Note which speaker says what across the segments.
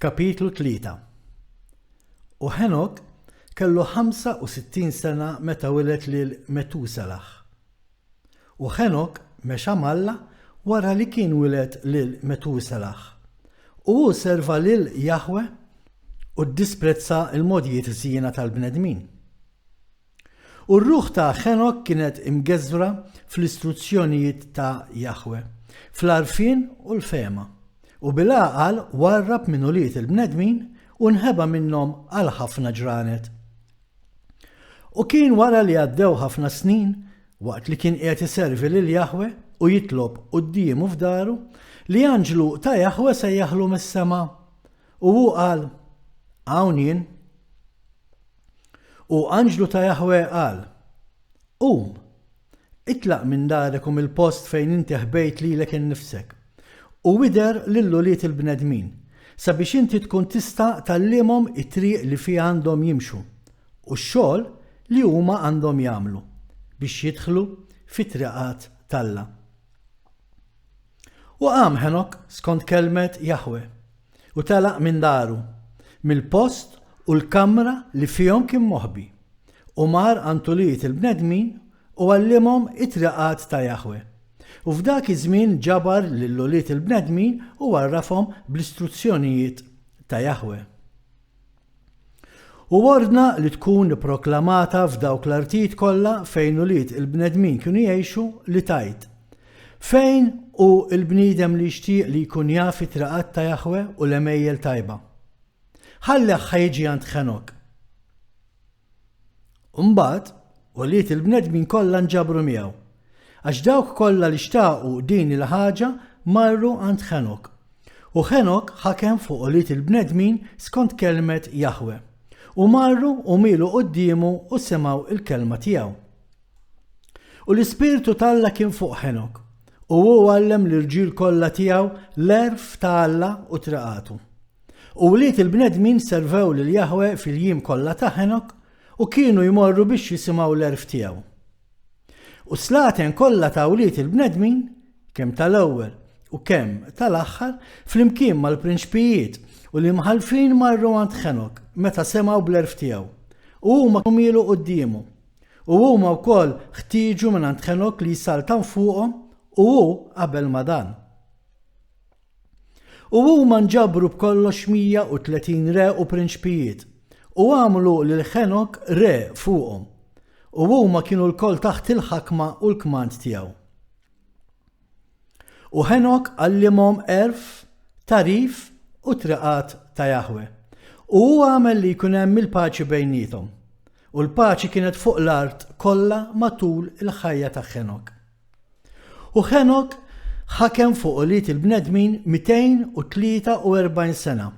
Speaker 1: Kapitlu 3. U Henok kellu 65 sena meta wilet lil Metuselaħ. U Henok mexa Malla wara li kien wilet lil Metuselaħ. U hu serva lil Jahwe u ddisprezza l-modijiet żiena tal-bnedmin. U r-ruħ ta' Henok kienet imgeżra fl-istruzzjonijiet ta' Jahwe, fl-arfien u l-fema. U bil-għaqal warrab minn uliet il-bnedmin u nħeba minnhom għal ħafna ġranet. U kien wara li għaddew ħafna snin, waqt li kien qiegħed iservi lil Jahwe u jitlob qudiemu f'daru, li anġlu ta' Jahwe sejjaħlu mis-sema u hu qal: hawn jien. U anġlu ta' Jahwe qal: qum, itlaq minn darek u mill-post fejn inti ħbejt lilek innifsek. U wider lill-uliet il-bnedmin, sabiex inti tkun tista' tallimhom it-triq li fiha għandhom jimxu u x-xogħol li huma għandhom jagħmlu biex jidħlu fit-triqat talla. U qam Henok skont kelmet Jahwe u telaq minn daru, mill-post u l-kamra li fihom kien moħbi, u mar għand uliet il-bnedmin u għallimhom it-triqat ta' Jahwe. U f'dak iż-żmien ġabar lill-uliet il-bnedmin u għarrafhom bl-istruzzjonijiet ta' Jahwe. U ordna li tkun proklamata f'dawk l-artijiet kollha fejn uliet il-bnedmin kienu jgħixu li tajt: fejn hu l-bniedem li jixtieq li jkun jaf it-triqat ta' Jahwe u l-emejjel tajba. Ħalleħ ħajġi għand Henok. Imbagħad uliet il-bnedmin kollha nġabru miegħu, għax dawk kollha li xtaqu din il-ħaġa marru għand Henok. U Henok ħakem fuq uliet il-bnedmin skont kelmet Jahwe. U marru u mielu quddiemu u semgħu il-kelma tiegħu. U l-Ispirtu t'Alla kien fuq Henok, u hu għallem l-irġiel kollha tiegħu l-erf ta' Alla u triqatu. U uliet il-bnedmin servew lil Jahwe fil-jiem kollha ta' Henok u kienu jmorru biex jisimgħu l-erf tiegħu. U slaten kollha ta' uliet il-bnedmin, kemm tal-ewwel u kemm tal-aħħar, flimkien mal-prinċpijiet u li mħalfin marru għand Henok meta semgħu bl-erf tiegħu. U huma mielu quddiemu. U huma wkoll ħtieġu minn għand Henok li jsaltan fuqhom u hu qabel ma dan. U huma nġabru b'kollox 130 re u prinċpijiet u għamlu lil Henok re fuqhom. U huma kienu l-koll taħt il-ħakma u l-kmand tiegħu. U Henok għallimhom erf, tarif u triqat ta' Jahwe. U hu għamel li jkun hemm il-paċi bejniethom. U l-paċi kienet fuq l-art kollha matul il-ħajja ta' Henok. U Henok ħakem fuq uliet il-bnedmin 243 sena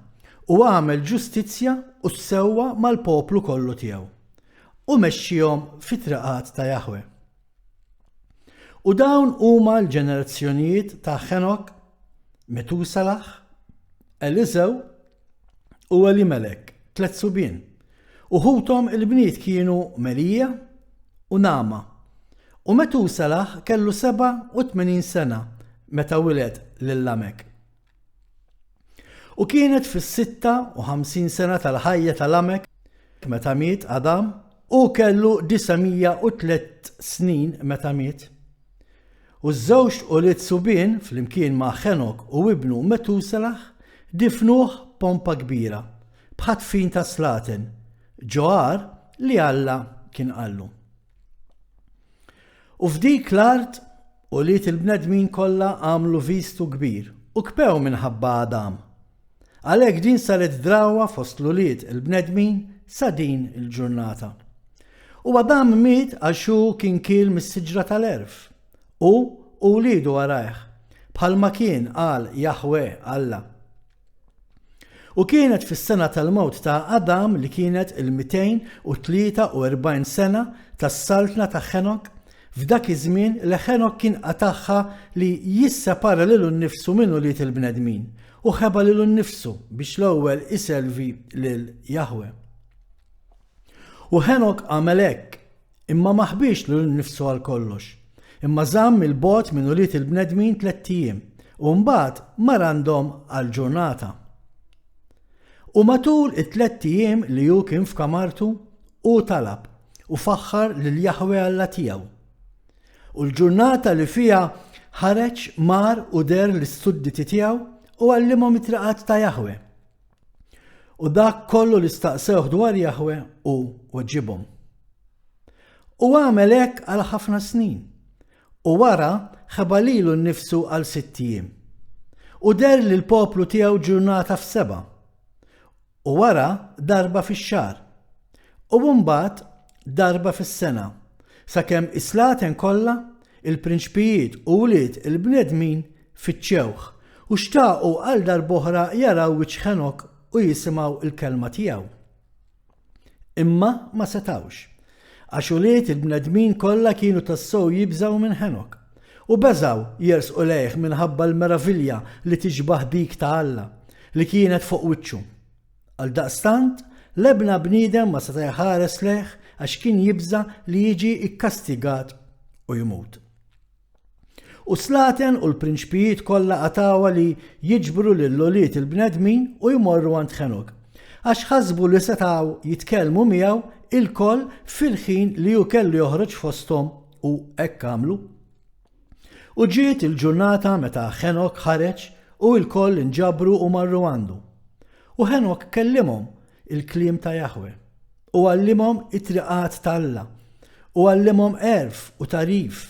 Speaker 1: u għamel ġustizzja u ssewwa mal-poplu kollu tiegħu. U mexxihom fit-triqat ta' Jahwe. U dawn huma l-ġenerazzjonijiet ta' Henok, Metuselaħ, Eliżew u Elimelek, 3 subien. U ħutom il-bniet kienu Melija u Nama. U Metuselaħ kellu 87 sena meta wiled lil Lamek. U kienet fis-56 sena tal-ħajja ta' Lamek meta miet Adam, u kellu 903 snin meta miet. U ż-żewġ uliet subien flimkien ma' Henok u ibnu Metuselaħ difnuh pompa kbira b'ħatfin ta' slaten, ġoar li Alla kien qallu. U f'dik l-art uliet il-bnedmin kollha għamlu vistu kbir u kpew minħabba Adam. Għalhekk din saret drawwa fost l-uliet il-bnedmin sa din il-ġurnata. U Adam miet għaxu kien kiel mis-siġra tal-erf u wliedu warajh bħalma kien qal Jahwe Alla. U kienet fis-sena tal-mewt ta' Adam li kienet il-243 sena tas-saltna ta' Henok, f'dak iż-żmien li Henok kien qataħħa li jissepara lilu nnifsu minn uliet il-bnedmin u ħeba lilu nnifsu biex l-ewwel iselvi lil Jahwe. U Henok għamel hekk, imma ma ħbiex lilu nnifsu għal kollox, imma żamm il-bogħod minn uliet il-bnedmin 3 ijiem u mbagħad mar għandhom għal ġurnata. U matul it-3 ijiem li hu kien f'kamartu u talab u faħħar lil Jahwe Alla tiegħu. U l-ġurnata li fiha ħareġ mar u der l-istudditi tiegħu u għallimhom it-triqat ta' Jahwe. U dak kollu li staqsewh dwar Jahwe u weġġibhom. U għamel hekk għal ħafna snin. U wara ħeba lilu nnifsu għal 6 ijiem. U der li l-poplu tiegħu ġurnata f'7. U wara darba fix-xahar. U mbagħad darba fis-sena. Sakemm islaten kollha il-prinċpijiet u wlied il-bnedmin fiċċewh u xtaqu għal darb'oħra jaraw wiċċ Ħenok u jisimgħu il-kelma tiegħu. Imma ma setawx. Għax uliet il-bnedmin kollha kienu tassew jibżgħu minn Ħenok u beżgħu jersqu lejh minħabba l-meravilja li tiġbaħ dik ta' Alla li kienet fuq wiċċu. Għaldaqstant l-ebna bniedem ma seta' jħares lejh għax kien jibża li jiġi ikkastigat u jmut. U slaten u l-prinċpijiet kollha qatawa li jiġbru lill-uliet il-bnedmin u jmorru għand Ħenok għax ħasbu li setgħu jitkellmu miegħu il-koll fil-ħin li hu kellu joħroġ fosthom u hekk għamlu. U ġiet il-ġurnata meta Ħenok ħareġ u l-koll inġabru u marru għandu. U Ħenok kellimhom il-kliem ta' Jahwe u għallimhom it-triqat ta' Alla u għallimhom erf u tarif.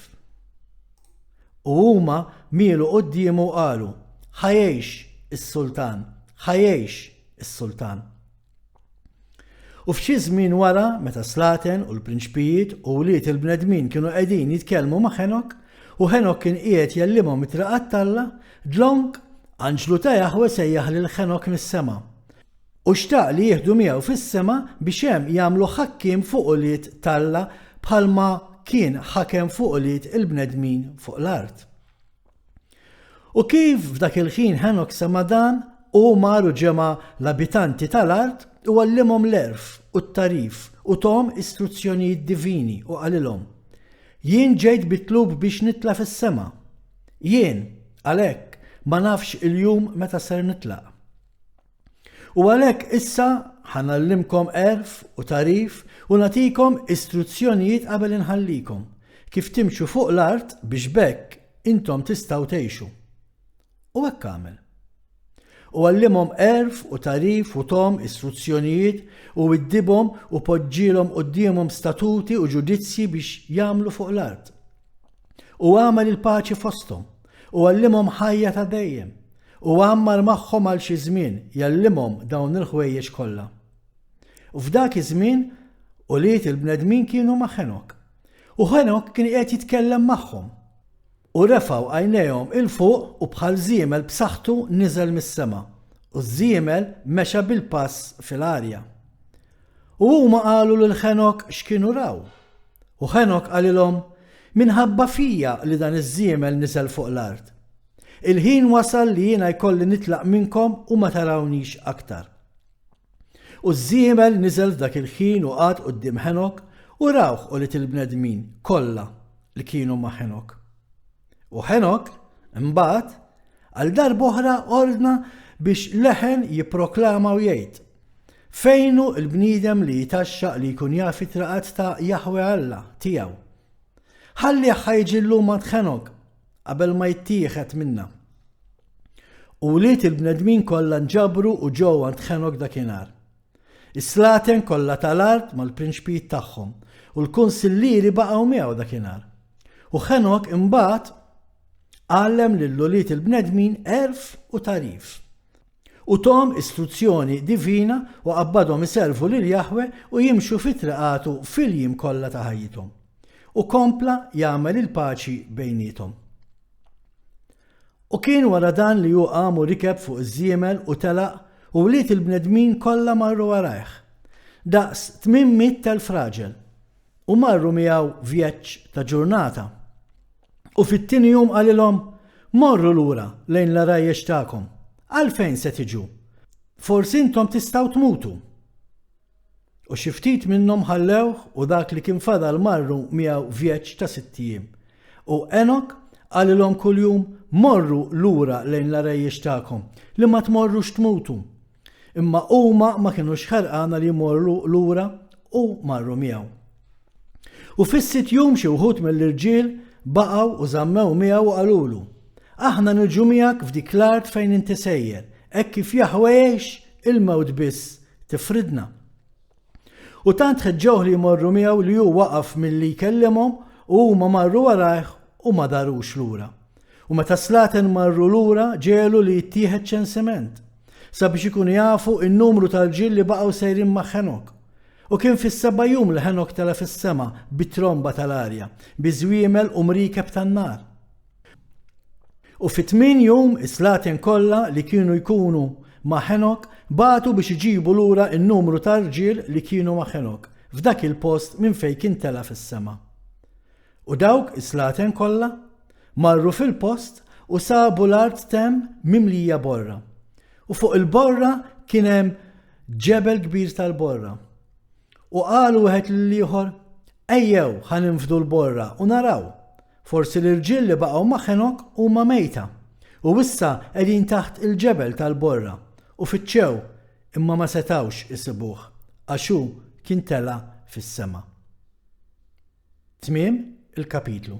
Speaker 1: U huma mielu qudiemu qalu: ħajjejx is-Sultan, ħajjejx is-Sultan. U f'xi żmien wara meta slaten u l-prinċpijiet u wliet il-bnedmin kienu qegħdin jitkellmu ma' Ħenok u Ħenok kien qiegħed jellimhom it-triqat ta' dlonk anġlu ta' Jahwe sejjaħ lil Ħenok mis-sema. U xtaq li jieħdu miegħu fis-sema biex hemm jagħmlu ħakkiem fuq uliet Alla bħalma kien ħakem fuq uliet il-bnedmin fuq l-art. U kif f'dak il-ħin Ħenok sema dan u mar u ġema l-abitanti tal-art u għallimhom l-erf u t-tarif u tom istruzzjonijiet divini u qalilhom: jien ġejt bitlub biex nitla' fis-sema. Jien għalhekk ma nafx il-jum meta ser nitlaq. U għalhekk issa ħanallimkom erf u tarif u nagħtikom istruzzjonijiet qabel inħallikom kif timxu fuq l-art biex bekk intom tistgħu tgħixu. U hekk għamel. U għallimhom erf u tarif u tom istruzzjonijiet u iddibhom u poġġielhom qudiemhom statuti u ġudizzji biex jagħmlu fuq l-art. U għamel il-paċi fosthom u għallimhom ħajja ta' dejjem u għammar magħhom għal xi żmien jallimhom dawn il-ħwejjeġ kollha. U f'dak iż-żmien uliet il-bnedmin kienu ma' Ħenok. U Ħenok kien qed jitkellem magħhom. U refgħu għajnejhom il fuq u bħal żiemel b'saħħtu niżel mis-sema u żiemel mexa bil-pass fil-arja. U huma qalu lil Ħenok x'kienu raw. U Ħenok qalilhom: minħabba fija li dan iż-żiemel niżel fuq l-art. Il-ħin wasal li jiena jkolli nitlaq minnkom u ma tarawniex aktar. U żiemel niżel f'dak il-ħin u qgħad quddiem Ħenok u rawh uliet il-bnedmin kollha li kienu ma' Ħenok. U Ħenok imbagħad għal darb'oħra ordna biex leħen jipproklama u jgħid: fejnu l-bniedem li jitaxxaq li jkun jaf it-triqat ta' Jahwe Alla tiegħu. Ħalli ħajġi llum għand Ħenok qabel ma jittieħed minnha. U wliet il-bnedmin kollha nġabru u ġew għand Ħenok dakinhar. Is-slaten kollha tal-art mal-prinċpijiet tagħhom u l-kunsillieri baqgħu miegħu dakinhar. U Ħenok imbagħad għallem lill-uliet il-bnedmin erf u tarif. U tom istruzzjoni divina u qabbadhom iservu lil Jahwe u jimxu fit-triqatu fil-jiem kollha ta' ħajjithom. U kompla jagħmel il-paċi bejniethom. U kien wara dan li hu qam u rikeb fuq iż-żiemel u telaq u wliet il-bnedmin kollha marru warajh. Daqs 800,000 raġel u marru miegħu vjeġġ ta' ġurnata. U fit-tieni jum qalilhom: morru lura lejn l-arajjex tagħkom. Għalfejn se tiġu? Forsi intom tistgħu tmutu. U xi ftit minnhom ħallewh u dak li kien fadal marru miegħu vjeġġ ta' 6 ijiem. U Enok qalilhom kuljum: morru lura lejn l-arajjex tagħkom li ma tmorrux tmutu. imma huma ma kinux ħerqana li jmorru lura u marru miegħu. U fis-sitt jum xi wħud mill-irġiel baqgħu u żammew miegħu u qalulu: aħna niġu miegħek f'dik l-art fejn inti sejjer, hekk kif Jaħwe jgħix il-mewt biss tifridna. U tant ħeġġewh li jmorru miegħu li hu waqaf milli jkellimhom u huma marru warajh u ma darux lura. U meta slaten marru lura ġielu li jittieħed ċensiment sabiex ikunu jafu n-numru tal-ġiel li baqgħu sejrin ma' Ħenok. U kien fis-7 jum li Ħenok tela fis-sema bit-tromba tal-arja, biżwiemel u mrikeb tan-nar. U fit-8 jum is-slaten kollha li kienu jkunu ma' Ħenok batu biex iġibu lura n-numru tal-ġiel li kienu ma' Ħenok f'dak il-post minn fejn kien tela fis-sema. U dawk is-slaten kollha marru fil-post u sabu l-art temm mimlija borra. U fuq il-borra kien hemm ġebel kbir tal-borra. U qalu wieħed lill-ieħor: ejjew ħaninfdu l-borra u naraw, forsi l-irġiel li baqgħu ma' Ħenok huma mejta u issa qegħdin taħt il-ġebel tal-borra u fittxew imma ma setawx isibuh għax hu kien tela fis-sema. Tmiem il-kapitlu.